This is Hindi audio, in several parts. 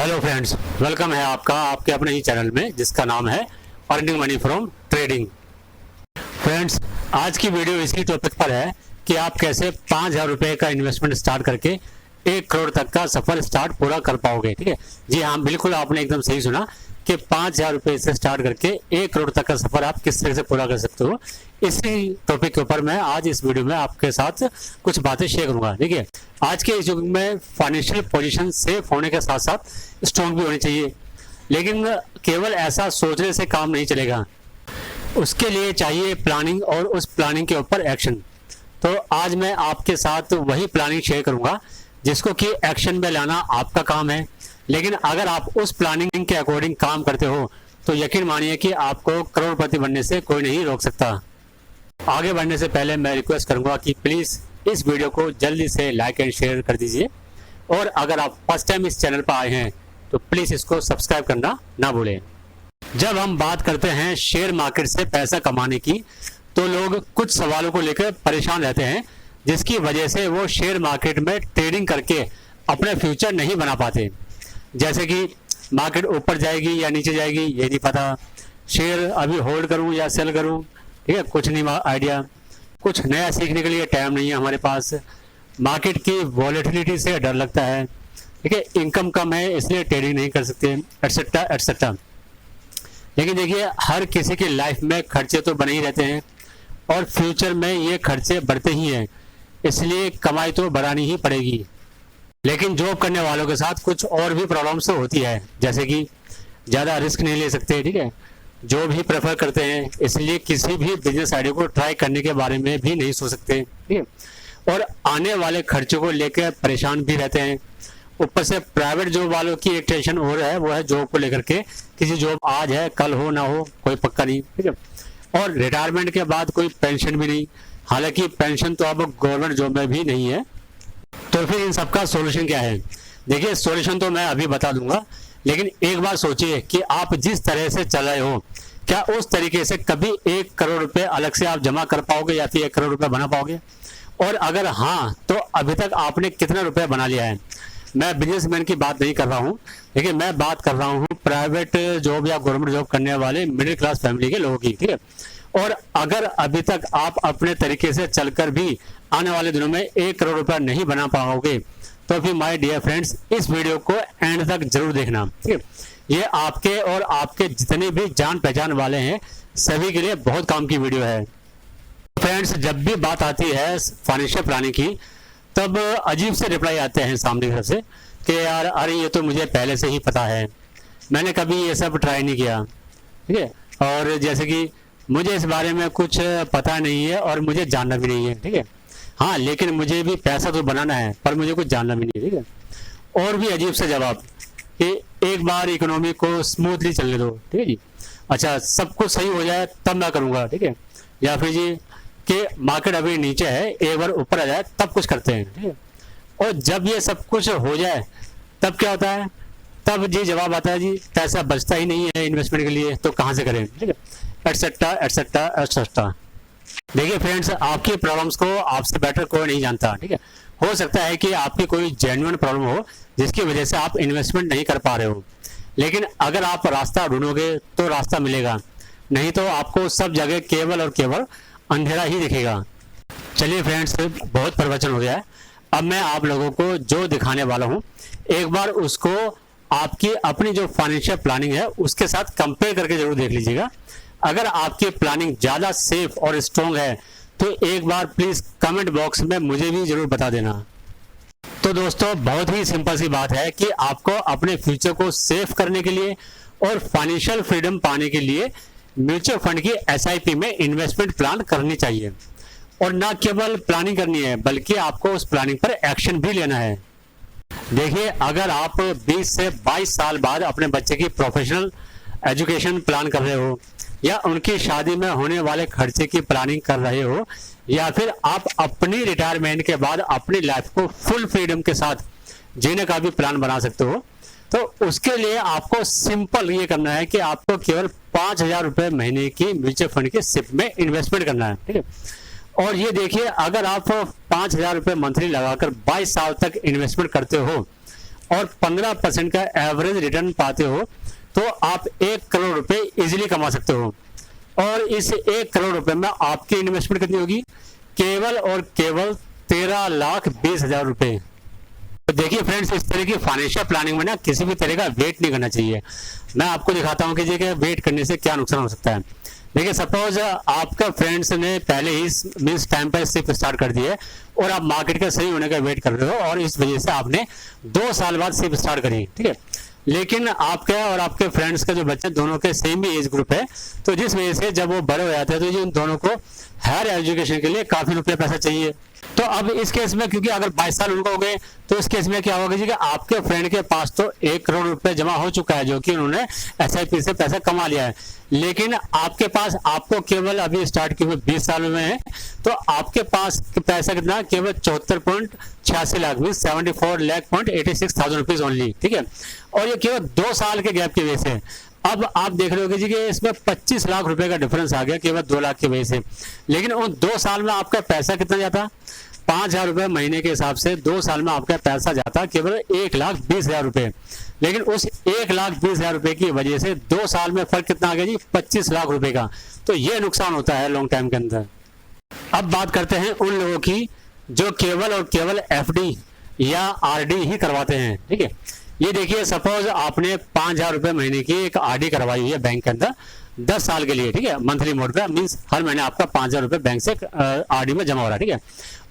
हेलो फ्रेंड्स, वेलकम है आपका आपके अपने ही चैनल में जिसका नाम है earning money from trading. Friends, आज की वीडियो इसी टॉपिक पर है कि आप कैसे 5,000 रुपये का इन्वेस्टमेंट स्टार्ट करके 1 करोड़ तक का सफल स्टार्ट पूरा कर पाओगे। ठीक है जी हाँ, बिल्कुल आपने एकदम सही सुना कि 5,000 रुपये से स्टार्ट करके 1 करोड़ तक का सफर आप किस तरह से पूरा कर सकते हो। इसी टॉपिक के ऊपर मैं आज इस वीडियो में आपके साथ कुछ बातें शेयर करूंगा। देखिए, आज के इस युग में फाइनेंशियल पोजीशन सेफ होने के साथ साथ स्ट्रॉन्ग भी होनी चाहिए, लेकिन केवल ऐसा सोचने से काम नहीं चलेगा। उसके लिए चाहिए प्लानिंग और उस प्लानिंग के ऊपर एक्शन। तो आज मैं आपके साथ वही प्लानिंग शेयर करूंगा जिसको कि एक्शन में लाना आपका काम है। लेकिन अगर आप उस प्लानिंग के अकॉर्डिंग काम करते हो तो यकीन मानिए कि आपको करोड़पति बनने से कोई नहीं रोक सकता। आगे बढ़ने से पहले मैं रिक्वेस्ट करूंगा कि प्लीज़ इस वीडियो को जल्दी से लाइक एंड शेयर कर दीजिए, और अगर आप फर्स्ट टाइम इस चैनल पर आए हैं तो प्लीज़ इसको सब्सक्राइब करना ना भूलें। जब हम बात करते हैं शेयर मार्केट से पैसा कमाने की, तो लोग कुछ सवालों को लेकर परेशान रहते हैं, जिसकी वजह से वो शेयर मार्केट में ट्रेडिंग करके अपने फ्यूचर नहीं बना पाते। जैसे कि मार्केट ऊपर जाएगी या नीचे जाएगी ये नहीं पता, शेयर अभी होल्ड करूं या सेल करूं, ठीक है, कुछ नहीं आइडिया, कुछ नया सीखने के लिए टाइम नहीं है हमारे पास, मार्केट की वॉलेटिलिटी से डर लगता है, ठीक है, इनकम कम है इसलिए ट्रेडिंग नहीं कर सकते, एटसेट्रा एटसेट्रा। लेकिन देखिए, हर किसी की लाइफ में खर्चे तो बने ही रहते हैं और फ्यूचर में ये खर्चे बढ़ते ही हैं, इसलिए कमाई तो बढ़ानी ही पड़ेगी। लेकिन जॉब करने वालों के साथ कुछ और भी प्रॉब्लम्स तो होती है, जैसे कि ज़्यादा रिस्क नहीं ले सकते, ठीक है, जॉब ही प्रेफर करते हैं, इसलिए किसी भी बिजनेस आइडिया को ट्राई करने के बारे में भी नहीं सोच सकते, ठीक है, और आने वाले खर्चों को लेकर परेशान भी रहते हैं। ऊपर से प्राइवेट जॉब वालों की एक टेंशन और है, वो है जॉब को लेकर के, किसी जॉब आज है कल हो ना हो कोई पक्का नहीं, ठीक है, और रिटायरमेंट के बाद कोई पेंशन भी नहीं, हालांकि पेंशन तो अब गवर्नमेंट जॉब में भी नहीं है। तो फिर इन सबका सॉल्यूशन क्या है? देखिए, सॉल्यूशन तो मैं अभी बता दूंगा, लेकिन एक बार सोचिए कि आप जिस तरह से चल रहे हो, क्या उस तरीके से कभी 1 करोड़ रुपए अलग से आप जमा कर पाओगे या फिर 1 करोड़ रुपए बना पाओगे? और अगर हाँ, तो अभी तक आपने कितना रुपया बना लिया है? मैं बिजनेसमैन की बात नहीं कर रहा हूँ, लेकिन मैं बात कर रहा हूँ प्राइवेट जॉब या गवर्नमेंट जॉब करने वाले मिडिल क्लास फैमिली के लोगों की, ठीक है। और अगर अभी तक आप अपने तरीके से चलकर भी आने वाले दिनों में 1 करोड़ रुपया नहीं बना पाओगे, तो फिर माय डियर फ्रेंड्स, इस वीडियो को एंड तक जरूर देखना, ठीक है। ये आपके और आपके जितने भी जान पहचान वाले हैं सभी के लिए बहुत काम की वीडियो है। फ्रेंड्स, जब भी बात आती है फाइनेंशियल प्लानिंग की, तब अजीब से रिप्लाई आते हैं सामने की तरफ से कि यार अरे ये तो मुझे पहले से ही पता है, मैंने कभी ये सब ट्राई नहीं किया, ठीक है, और जैसे कि मुझे इस बारे में कुछ पता नहीं है और मुझे जानना भी नहीं है, ठीक है, हाँ लेकिन मुझे भी पैसा तो बनाना है पर मुझे कुछ जानना भी नहीं है, ठीक है। और भी अजीब से जवाब कि एक बार इकोनॉमी को स्मूथली चलने दो, ठीक है जी, अच्छा सब कुछ सही हो जाए तब मैं करूँगा, ठीक है, या फिर जी कि मार्केट अभी नीचे है एक बार ऊपर आ जाए तब कुछ करते हैं, ठीक है। और जब ये सब कुछ हो जाए तब क्या होता है? तब जी जवाब आता है जी पैसा बचता ही नहीं है इन्वेस्टमेंट के लिए, तो कहाँ से करें, ठीक है, एटसेट्रा एटसेट्रा एटसेट्रा। देखिए फ्रेंड्स, आपकी प्रॉब्लम्स को आपसे बेटर कोई नहीं जानता, ठीक है। हो सकता है कि आपकी कोई जेन्युइन प्रॉब्लम हो जिसकी वजह से आप इन्वेस्टमेंट नहीं कर पा रहे हो, लेकिन अगर आप रास्ता ढूंढोगे तो रास्ता मिलेगा, नहीं तो आपको सब जगह केवल और केवल अंधेरा ही दिखेगा। चलिए फ्रेंड्स, बहुत प्रवचन हो गया है, अब मैं आप लोगों को जो दिखाने वाला हूँ एक बार उसको आपकी अपनी जो फाइनेंशियल प्लानिंग है उसके साथ कंपेयर करके जरूर देख लीजिएगा। अगर आपकी प्लानिंग ज़्यादा सेफ और स्ट्रॉन्ग है तो एक बार प्लीज़ कमेंट बॉक्स में मुझे भी जरूर बता देना। तो दोस्तों, बहुत ही सिंपल सी बात है कि आपको अपने फ्यूचर को सेफ करने के लिए और फाइनेंशियल फ्रीडम पाने के लिए म्यूचुअल फंड की SIP में इन्वेस्टमेंट प्लान करनी चाहिए, और ना केवल प्लानिंग करनी है बल्कि आपको उस प्लानिंग पर एक्शन भी लेना है। देखिए, अगर आप 20 से 22 साल बाद अपने बच्चे की प्रोफेशनल एजुकेशन प्लान कर रहे हो, या उनकी शादी में होने वाले खर्चे की प्लानिंग कर रहे हो, या फिर आप अपनी रिटायरमेंट के बाद अपनी लाइफ को फुल फ्रीडम के साथ जीने का भी प्लान बना सकते हो, तो उसके लिए आपको सिंपल ये करना है कि आपको केवल 5,000 रुपये महीने की म्यूचुअल फंड के SIP में इन्वेस्टमेंट करना है, ठीक है। और ये देखिए, अगर आप 5,000 रुपये मंथली लगाकर 22 साल तक इन्वेस्टमेंट करते हो और 15% का एवरेज रिटर्न पाते हो तो आप 1 करोड़ रुपए इजीली कमा सकते हो। और इस 1 करोड़ रुपए में आपकी इन्वेस्टमेंट कितनी होगी? केवल और केवल 13,20,000 रुपए। तो देखिए फ्रेंड्स, इस तरह की फाइनेंशियल प्लानिंग में ना किसी भी तरह का वेट नहीं करना चाहिए। मैं आपको दिखाता हूँ कि जी कि वेट करने से क्या नुकसान हो सकता है। देखिए, सपोज आपका फ्रेंड्स ने पहले ही मीन्स टाइम पर सिर्फ स्टार्ट कर दिए और आप मार्केट का सही होने का वेट कर रहे हो और इस वजह से आपने 2 साल बाद सिर्फ स्टार्ट करी, ठीक है। लेकिन आपका और आपके फ्रेंड्स का जो बच्चे दोनों के सेम ही एज ग्रुप है, तो जिस वजह से जब वो बड़े हो जाते हैं तो ये उन दोनों को हायर एजुकेशन के लिए काफी रुपये पैसा चाहिए। तो अब इस केस में क्योंकि अगर 22 साल उनको हो गए तो इस केस में क्या होगा जी कि आपके फ्रेंड के पास तो 1 करोड़ रुपए जमा हो चुका है जो कि उन्होंने SIP से पैसा कमा लिया है, लेकिन आपके पास आपको केवल अभी स्टार्ट किए हुए 20 साल में है, तो आपके पास पैसा कितना? केवल 74.86 लाख मीन 74,86,000 रुपीज ओनली, ठीक है। और ये केवल 2 साल के गैप की वजह से। अब आप देख रहे हो जी कि इसमें 25 लाख रुपए का डिफरेंस आ गया केवल 2 लाख की वजह से। लेकिन उन 2 साल में आपका पैसा कितना जाता? 5,000 रुपए महीने के हिसाब से 2 साल में आपका पैसा जाता केवल 1,20,000 रुपए। लेकिन उस 1,20,000 रुपए की वजह से 2 साल में फर्क कितना आ गया जी? 25 लाख रुपए का। तो ये नुकसान होता है लॉन्ग टाइम के अंदर। अब बात करते हैं उन लोगों की जो केवल और केवल FD या RD ही करवाते हैं, ठीक है। ये देखिए, सपोज आपने 5,000 रुपए महीने की एक RD करवाई हुई है बैंक के अंदर 10 साल के लिए, ठीक है, मंथली मोड पे, मीन्स हर महीने आपका 5,000 रुपए बैंक से RD में जमा हो रहा है, ठीक है।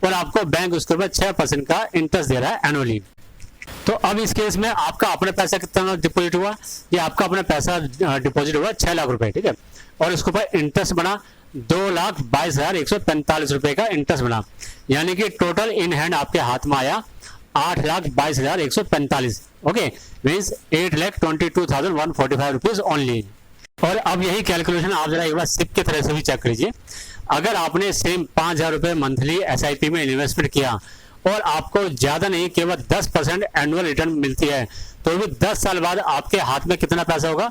और आपको बैंक उसके ऊपर 6% का इंटरेस्ट दे रहा है एनुअली। तो अब इस केस में आपका अपना पैसा कितना डिपॉजिट हुआ? ये आपका अपना पैसा डिपॉजिट हुआ 6 लाख रुपए, ठीक है। और इसके ऊपर इंटरेस्ट बना 2,22,145 रुपए का इंटरेस्ट बना, यानी कि टोटल इन हैंड आपके हाथ में आया 8,22,145, ओके, मीन्स 8,22,145 रुपीज ओनली। और अब यही कैलकुलेशन आप जरा एक बार सिप की तरह से भी चेक कीजिए। अगर आपने सेम 5,000 रुपए मंथली SIP में इन्वेस्टमेंट किया और आपको ज्यादा नहीं केवल 10% एनुअल रिटर्न मिलती है, तो भी 10 साल बाद आपके हाथ में कितना पैसा होगा?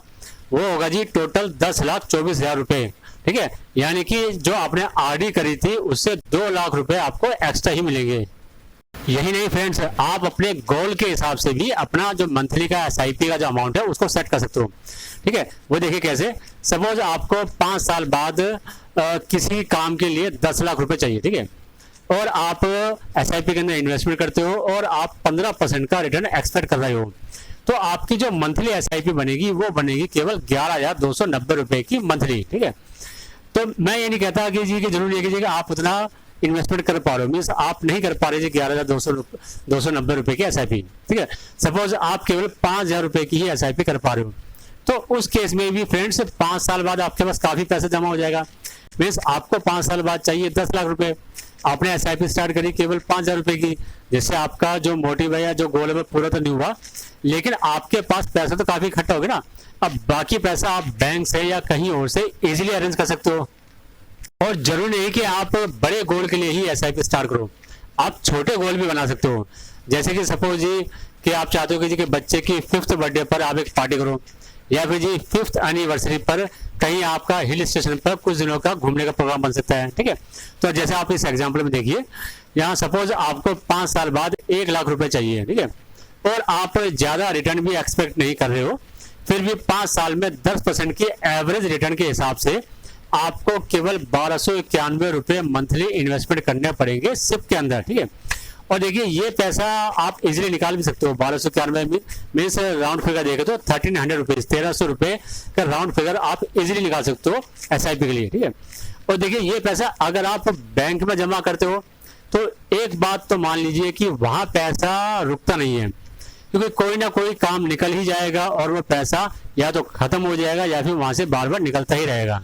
वो होगा जी टोटल 10,24,000 रुपए, ठीक है। यानी कि जो आपने RD करी थी उससे 2 लाख रुपए आपको एक्स्ट्रा ही मिलेंगे। यही नहीं फ्रेंड्स, आप अपने गोल के हिसाब से भी अपना जो मंथली का SIP का जो अमाउंट है उसको सेट कर सकते हो, ठीक है। वो देखिए कैसे। सपोज आपको 5 साल बाद किसी काम के लिए 10 लाख रुपए चाहिए, ठीक है, और आप SIP के अंदर इन्वेस्टमेंट करते हो और आप 15% का रिटर्न एक्सपेक्ट कर रहे हो, तो आपकी जो मंथली SIP बनेगी वो बनेगी केवल 11,290 रुपए की मंथली, ठीक है। तो मैं ये नहीं कहता कि जी कि जरूरी है कि आप उतना इन्वेस्टमेंट कर पा रहे हो, मीन्स आप नहीं कर पा रहे जी 11,290 रुपए की SIP, ठीक है। सपोज आप केवल 5,000 रुपए की ही SIP कर पा रहे हो, तो उस केस में भी फ्रेंड्स 5 साल बाद आपके पास काफी पैसा जमा हो जाएगा। मीन्स आपको 5 साल बाद चाहिए 10 लाख रुपए, आपने SIP स्टार्ट करी केवल 5,000 रुपए की, जिससे आपका जो मोटिव है या जो गोल है वो पूरा तो नहीं हुआ, लेकिन आपके पास पैसा तो काफी इकट्ठा हो गया ना। अब बाकी पैसा आप बैंक से या कहीं और से इजीली अरेंज कर सकते हो। और जरूरी नहीं कि आप बड़े गोल के लिए ही SIP स्टार्ट करो, आप छोटे गोल भी बना सकते हो। जैसे कि सपोज जी कि आप चाहते हो कि जी कि बच्चे की 5th बर्थडे पर आप एक पार्टी करो, या फिर जी 5th एनिवर्सरी पर कहीं आपका हिल स्टेशन पर कुछ दिनों का घूमने का प्रोग्राम बन सकता है, ठीक है। तो जैसे आप इस एग्जाम्पल में देखिए, यहाँ सपोज आपको 5 साल बाद 1 लाख रुपए चाहिए, ठीक है, और आप ज्यादा रिटर्न भी एक्सपेक्ट नहीं कर रहे हो, फिर भी 5 साल में 10% की एवरेज रिटर्न के हिसाब से आपको केवल 1,291 रुपए मंथली इन्वेस्टमेंट करने पड़ेंगे SIP के अंदर, ठीक है। और देखिए ये पैसा आप इजीली निकाल भी सकते हो। 1,291 मीन्स राउंड फिगर देखे तो 1,300 रुपीज, 1,300 रुपए का राउंड फिगर आप इजीली निकाल सकते हो SIP के लिए, ठीक है। और देखिए ये पैसा अगर आप बैंक में जमा करते हो तो एक बात तो मान लीजिए कि वहां पैसा रुकता नहीं है, क्योंकि कोई ना कोई काम निकल ही जाएगा और वो पैसा या तो खत्म हो जाएगा या फिर वहां से बार बार निकलता ही रहेगा।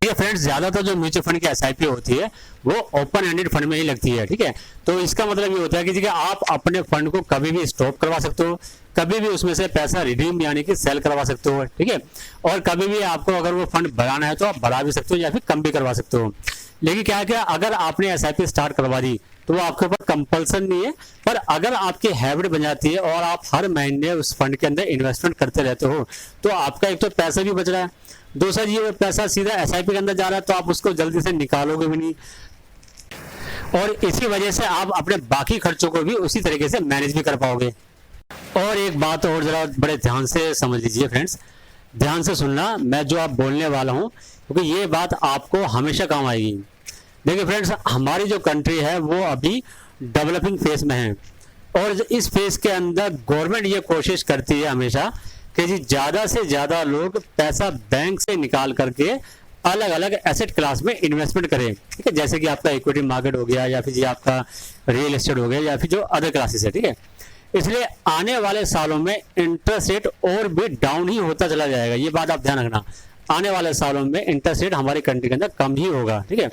ये फ्रेंड्स ज्यादातर जो म्यूचुअल फंड की SIP होती है वो ओपन एंडेड फंड में ही लगती है, ठीक है। तो इसका मतलब ये होता है कि आप अपने फंड को कभी भी स्टॉप करवा सकते हो, कभी भी उसमें से पैसा रिडीम यानी कि सेल करवा सकते हो, ठीक है। और कभी भी आपको अगर वो फंड बढ़ाना है तो आप बढ़ा भी सकते हो या फिर कम भी करवा सकते हो। लेकिन क्या क्या अगर आपने SIP स्टार्ट करवा दी तो वो आपके ऊपर कंपल्सन नहीं है, पर अगर आपकी हैबिट बन जाती है और आप हर महीने उस फंड के अंदर इन्वेस्टमेंट करते रहते हो तो आपका एक तो पैसा भी बच रहा है, दूसरा ये पैसा सीधा SIP के अंदर जा रहा है तो आप उसको जल्दी से निकालोगे भी नहीं, और इसी वजह से आप अपने बाकी खर्चों को भी उसी तरीके से मैनेज भी कर पाओगे। और एक बात और जरा बड़े ध्यान से समझ लीजिए फ्रेंड्स, ध्यान से सुनना मैं जो आप बोलने वाला हूँ, क्योंकि ये बात आपको हमेशा काम आएगी। देखिए फ्रेंड्स, हमारी जो कंट्री है वो अभी डेवलपिंग फेज में है, और इस फेज के अंदर गवर्नमेंट ये कोशिश करती है हमेशा कि जी ज़्यादा से ज़्यादा लोग पैसा बैंक से निकाल करके अलग अलग एसेट क्लास में इन्वेस्टमेंट करें, ठीक है। जैसे कि आपका इक्विटी मार्केट हो गया, या फिर जी आपका रियल एस्टेट हो गया, या फिर जो अदर क्लासेस है, ठीक है। इसलिए आने वाले सालों में इंटरेस्ट रेट और भी डाउन ही होता चला जाएगा, ये बात आप ध्यान रखना। आने वाले सालों में इंटरेस्ट रेट हमारी कंट्री के अंदर कम ही होगा, ठीक है।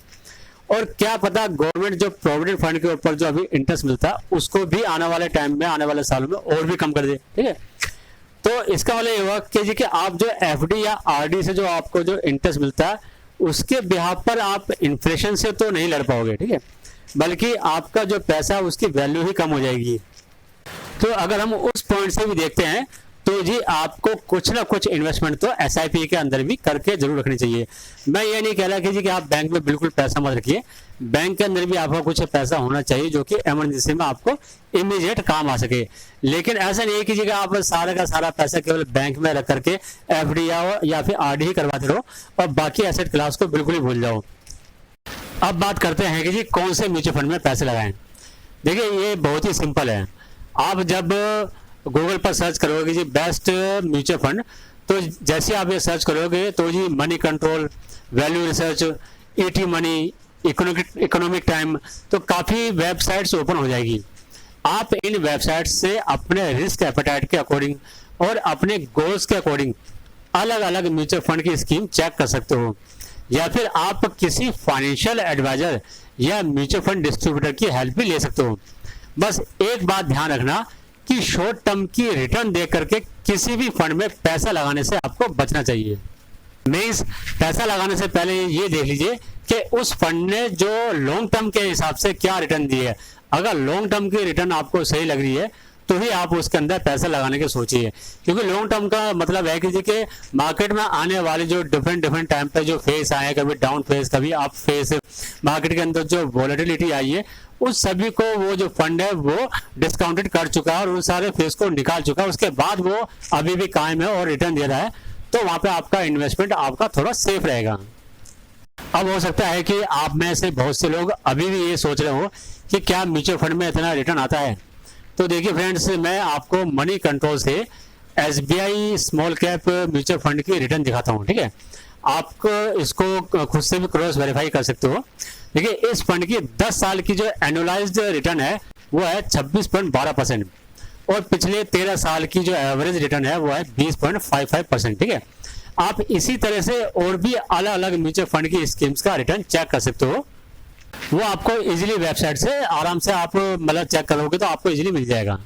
और क्या पता गवर्नमेंट जो प्रोविडेंट फंड के ऊपर जो अभी इंटरेस्ट मिलता है उसको भी आने वाले टाइम में, आने वाले सालों में और भी कम कर दे, ठीक है। तो इसका मतलब ये हुआ कि जी कि आप जो एफडी या आरडी से जो आपको जो इंटरेस्ट मिलता है उसके बिहाफ पर आप इन्फ्लेशन से तो नहीं लड़ पाओगे, ठीक है, बल्कि आपका जो पैसा उसकी वैल्यू ही कम हो जाएगी। तो अगर हम उस पॉइंट से भी देखते हैं तो जी आपको कुछ ना कुछ इन्वेस्टमेंट तो एसआईपी के अंदर भी करके जरूर रखनी चाहिए। मैं ये नहीं कह रहा कि जी कि आप बैंक में बिल्कुल पैसा मत रखिए, बैंक के अंदर भी आपका कुछ पैसा होना चाहिए जो कि इमरजेंसी में आपको इमीडिएट काम आ सके। लेकिन ऐसा नहीं है कि जी आप सारा का सारा पैसा केवल बैंक में रख करके एफडी या फिर आरडी ही करवाते रहो और बाकी एसेट क्लास को बिल्कुल ही भूल जाओ। अब बात करते हैं कि जी कौन से म्यूचुअल फंड में पैसे लगाएं। देखिए ये बहुत ही सिंपल है। आप जब गूगल पर सर्च करोगे जी बेस्ट म्यूचुअल फंड, तो जैसे आप ये सर्च करोगे तो जी Moneycontrol, Value Research, ET Money, Economic Time, तो काफ़ी वेबसाइट्स ओपन हो जाएगी। आप इन वेबसाइट से अपने रिस्क एपेटाइट के अकॉर्डिंग और अपने गोल्स के अकॉर्डिंग अलग अलग म्यूचुअल फंड की स्कीम चेक कर सकते हो, या फिर आप किसी फाइनेंशियल एडवाइजर या म्यूचुअल फंड डिस्ट्रीब्यूटर की हेल्प भी ले सकते हो। बस एक बात ध्यान रखना कि शॉर्ट टर्म की रिटर्न देख करके किसी भी फंड में पैसा लगाने से आपको बचना चाहिए। मीन्स पैसा लगाने से पहले ये देख लीजिए कि उस फंड ने जो लॉन्ग टर्म के हिसाब से क्या रिटर्न दी है। अगर लॉन्ग टर्म की रिटर्न आपको सही लग रही है तो ही आप उसके अंदर पैसा लगाने की सोचिए, क्योंकि लॉन्ग टर्म का मतलब है कि मार्केट में आने वाले जो डिफरेंट टाइम पे जो फेस आए, कभी डाउन फेस कभी अप फेस, मार्केट के अंदर जो वॉलेटिलिटी आई है उस सभी को वो जो फंड है वो डिस्काउंटेड कर चुका है और उन सारे फेस को निकाल चुका है। उसके बाद वो अभी भी कायम है और रिटर्न दे रहा है, तो वहां पे आपका इन्वेस्टमेंट आपका थोड़ा सेफ रहेगा। अब हो सकता है कि आप में से बहुत से लोग अभी भी ये सोच रहे हो कि क्या म्यूचुअल फंड में इतना रिटर्न आता है। तो देखिए फ्रेंड्स, मैं आपको मनी कंट्रोल से SBI small cap mutual fund की रिटर्न दिखाता हूँ, ठीक है। आप इसको खुद से भी क्रॉस वेरीफाई कर सकते हो। देखिए इस फंड की 10 साल की जो एनुअलाइज्ड रिटर्न है वो है 26.12% और पिछले 13 साल की जो एवरेज रिटर्न है वो है 20.55%, ठीक है। आप इसी तरह से और भी अलग अलग म्यूचुअल फंड की स्कीम्स का रिटर्न चेक कर सकते हो। वो आपको इजीली वेबसाइट से आराम से आप मतलब चेक करोगे तो आपको इजीली मिल जाएगा।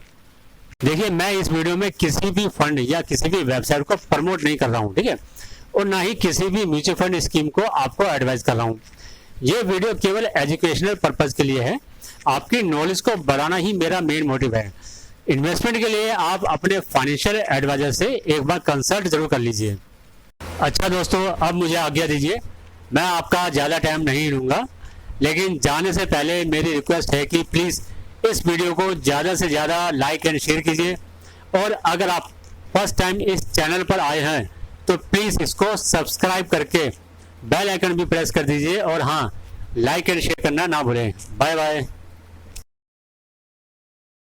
देखिए मैं इस वीडियो में किसी भी फंड या किसी भी वेबसाइट को प्रमोट नहीं कर रहा हूँ, ठीक है, और ना ही किसी भी म्यूचुअल फंड स्कीम को आपको एडवाइस कर रहा हूँ। ये वीडियो केवल एजुकेशनल पर्पज के लिए है, आपकी नॉलेज को बढ़ाना ही मेरा मेन मोटिव है। इन्वेस्टमेंट के लिए आप अपने फाइनेंशियल एडवाइजर से एक बार कंसल्ट जरूर कर लीजिए। अच्छा दोस्तों, अब मुझे आज्ञा दीजिए, मैं आपका ज़्यादा टाइम नहीं लूँगा, लेकिन जाने से पहले मेरी रिक्वेस्ट है कि प्लीज़ इस वीडियो को ज़्यादा से ज़्यादा लाइक एंड शेयर कीजिए, और अगर आप फर्स्ट टाइम इस चैनल पर आए हैं तो प्लीज़ इसको सब्सक्राइब करके बेल आइकन भी प्रेस कर दीजिए, और हाँ, लाइक एंड शेयर करना ना भूलें। Bye bye.